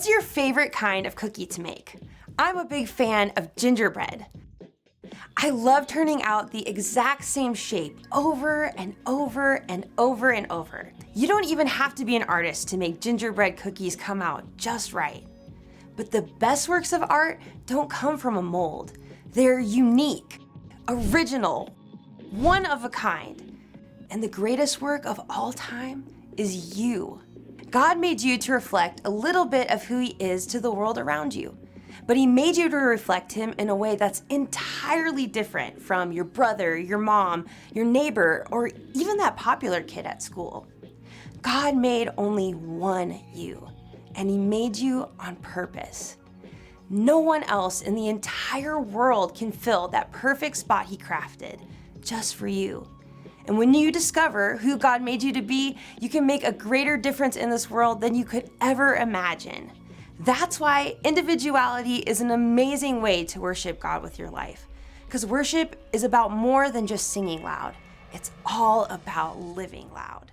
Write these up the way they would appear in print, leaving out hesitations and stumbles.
What's your favorite kind of cookie to make? I'm a big fan of gingerbread. I love turning out the exact same shape over and over and over and over. You don't even have to be an artist to make gingerbread cookies come out just right. But the best works of art don't come from a mold. They're unique, original, one of a kind. And the greatest work of all time is you. God made you to reflect a little bit of who He is to the world around you. But He made you to reflect Him in a way that's entirely different from your brother, your mom, your neighbor, or even that popular kid at school. God made only one you, and He made you on purpose. No one else in the entire world can fill that perfect spot He crafted, just for you. And when you discover who God made you to be, you can make a greater difference in this world than you could ever imagine. That's why individuality is an amazing way to worship God with your life. Because worship is about more than just singing loud. It's all about living loud.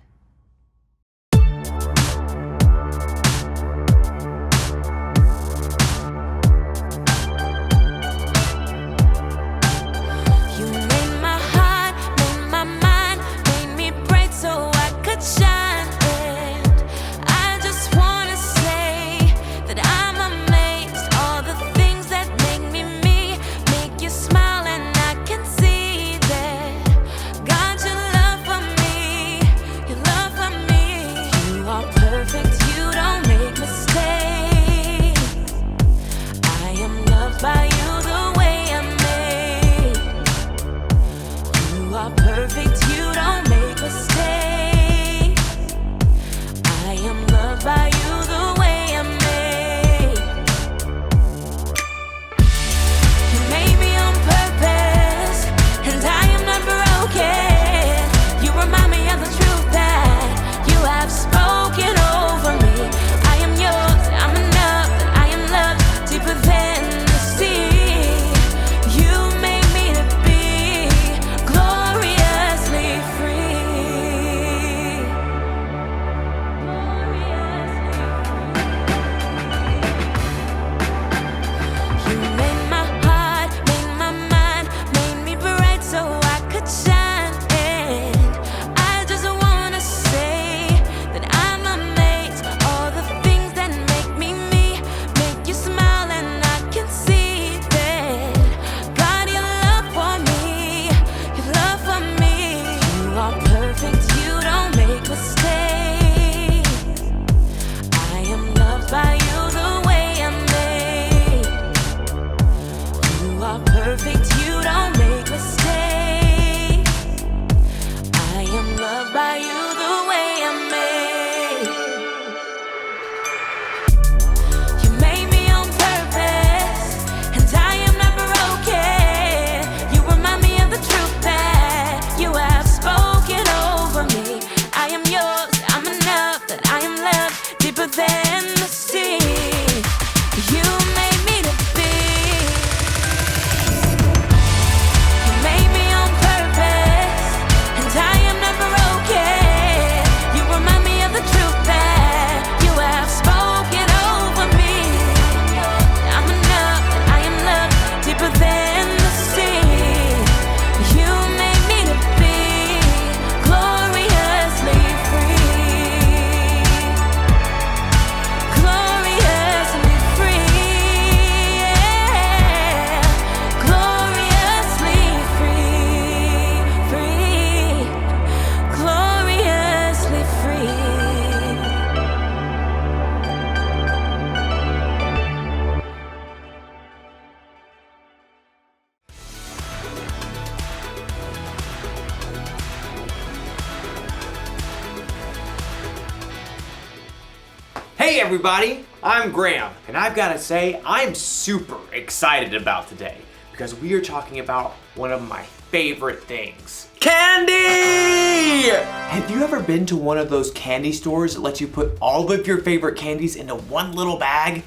Hey everybody, I'm Graham, and I've got to say I'm super excited about today because we are talking about one of my favorite things. Candy! Have you ever been to one of those candy stores that lets you put all of your favorite candies into one little bag?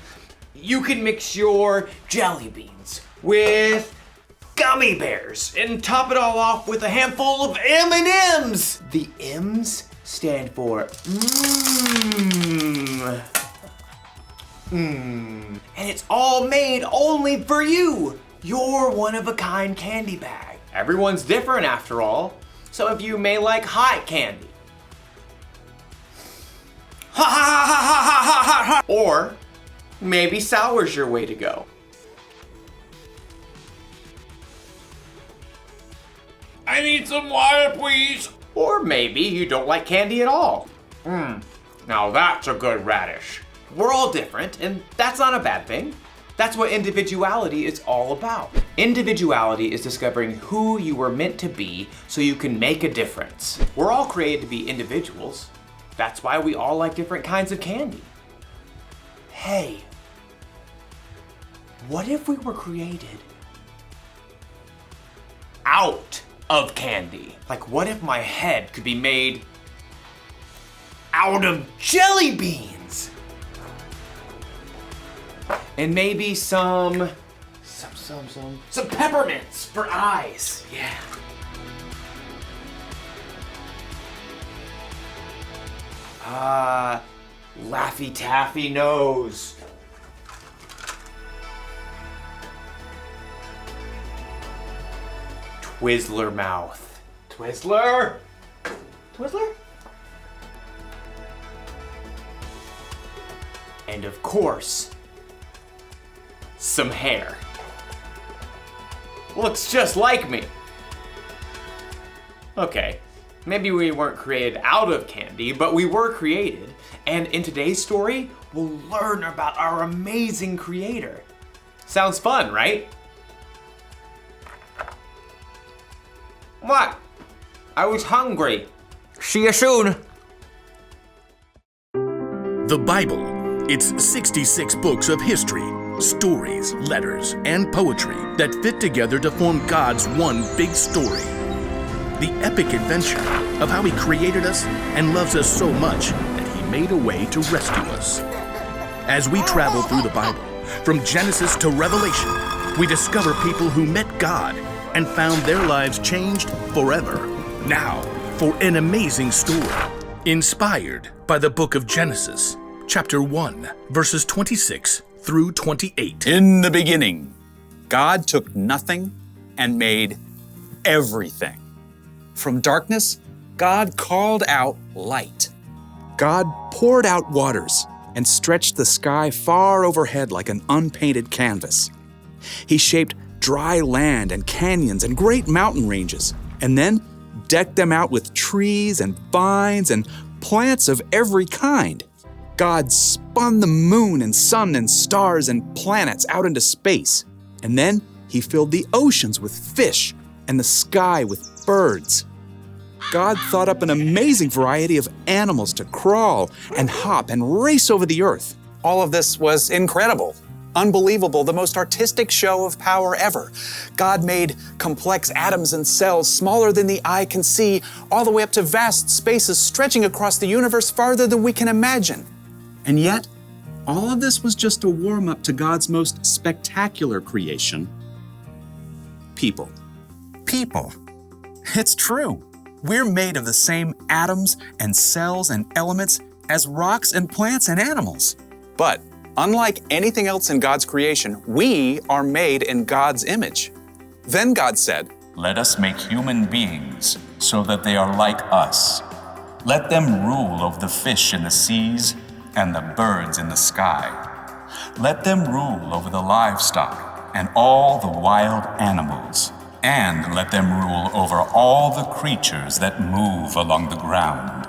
You can mix your jelly beans with gummy bears and top it all off with a handful of M&Ms. The M's stand for mmm. And it's all made only for you. Your one-of-a-kind candy bag. Everyone's different after all. Some of you may like hot candy. Ha ha ha ha ha ha ha ha! Or maybe sour's your way to go. I need some water, please. Or maybe you don't like candy at all. Now that's a good radish. We're all different, and that's not a bad thing. That's what individuality is all about. Individuality is discovering who you were meant to be so you can make a difference. We're all created to be individuals. That's why we all like different kinds of candy. Hey, what if we were created out of candy? Like, what if my head could be made out of jelly beans? And maybe some peppermints for eyes. Yeah. Laffy Taffy nose. Twizzler mouth. Twizzler? Twizzler? And of course, some hair. Looks just like me. Okay, maybe we weren't created out of candy, but we were created. And in today's story, we'll learn about our amazing creator. Sounds fun, right? What? I was hungry. See you soon. The Bible. It's 66 books of history, stories, letters, and poetry that fit together to form God's one big story. The epic adventure of how He created us and loves us so much that He made a way to rescue us. As we travel through the Bible, from Genesis to Revelation, we discover people who met God and found their lives changed forever. Now, for an amazing story, inspired by the book of Genesis, chapter 1, verses 26 through 28. In the beginning, God took nothing and made everything. From darkness, God called out light. God poured out waters and stretched the sky far overhead like an unpainted canvas. He shaped dry land and canyons and great mountain ranges, and then decked them out with trees and vines and plants of every kind. God spun the moon and sun and stars and planets out into space, and then He filled the oceans with fish and the sky with birds. God thought up an amazing variety of animals to crawl and hop and race over the earth. All of this was incredible, unbelievable, the most artistic show of power ever. God made complex atoms and cells smaller than the eye can see, all the way up to vast spaces stretching across the universe farther than we can imagine. And yet, all of this was just a warm-up to God's most spectacular creation: people. People. It's true. We're made of the same atoms and cells and elements as rocks and plants and animals. But unlike anything else in God's creation, we are made in God's image. Then God said, "Let us make human beings so that they are like us. Let them rule over the fish in the seas and the birds in the sky. Let them rule over the livestock and all the wild animals. And let them rule over all the creatures that move along the ground."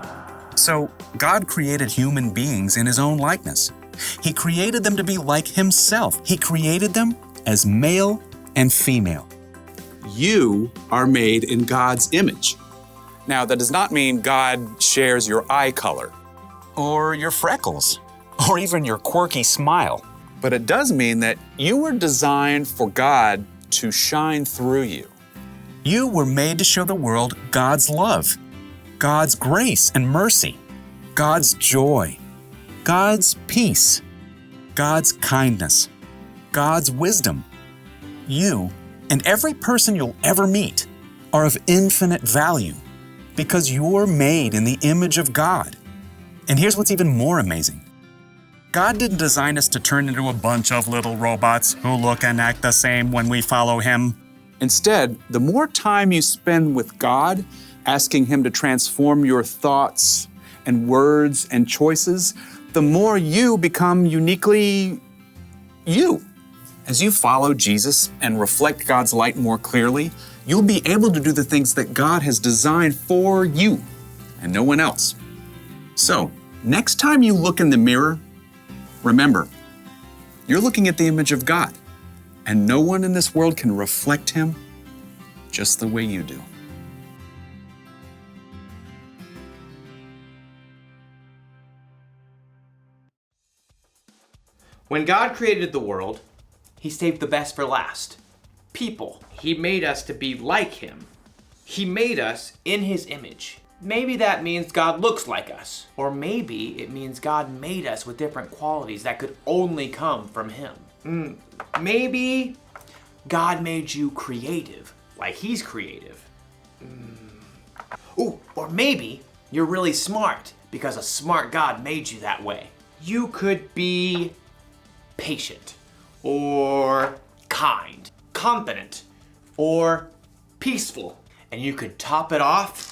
So God created human beings in His own likeness. He created them to be like Himself. He created them as male and female. You are made in God's image. Now, that does not mean God shares your eye color, or your freckles, or even your quirky smile. But it does mean that you were designed for God to shine through you. You were made to show the world God's love, God's grace and mercy, God's joy, God's peace, God's kindness, God's wisdom. You and every person you'll ever meet are of infinite value because you're made in the image of God. And here's what's even more amazing. God didn't design us to turn into a bunch of little robots who look and act the same when we follow Him. Instead, the more time you spend with God, asking Him to transform your thoughts and words and choices, the more you become uniquely you. As you follow Jesus and reflect God's light more clearly, you'll be able to do the things that God has designed for you and no one else. So, next time you look in the mirror, remember, you're looking at the image of God, and no one in this world can reflect Him just the way you do. When God created the world, He saved the best for last. People. He made us to be like Him. He made us in His image. Maybe that means God looks like us. Or maybe it means God made us with different qualities that could only come from Him. Maybe God made you creative, like He's creative. Ooh, or maybe you're really smart because a smart God made you that way. You could be patient, or kind, confident, or peaceful. And you could top it off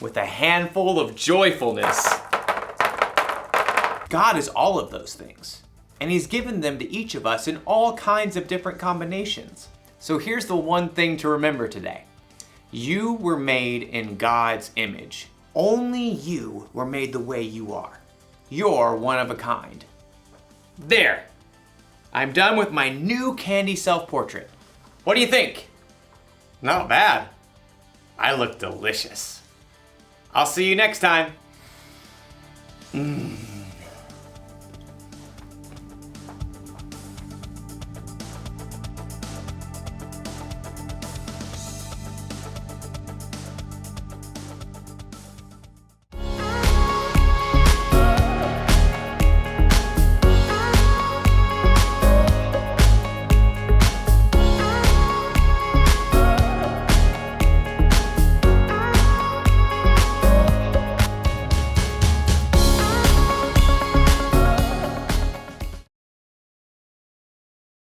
with a handful of joyfulness. God is all of those things, and He's given them to each of us in all kinds of different combinations. So here's the one thing to remember today. You were made in God's image. Only you were made the way you are. You're one of a kind. There. I'm done with my new candy self-portrait. What do you think? Not bad. I look delicious. I'll see you next time.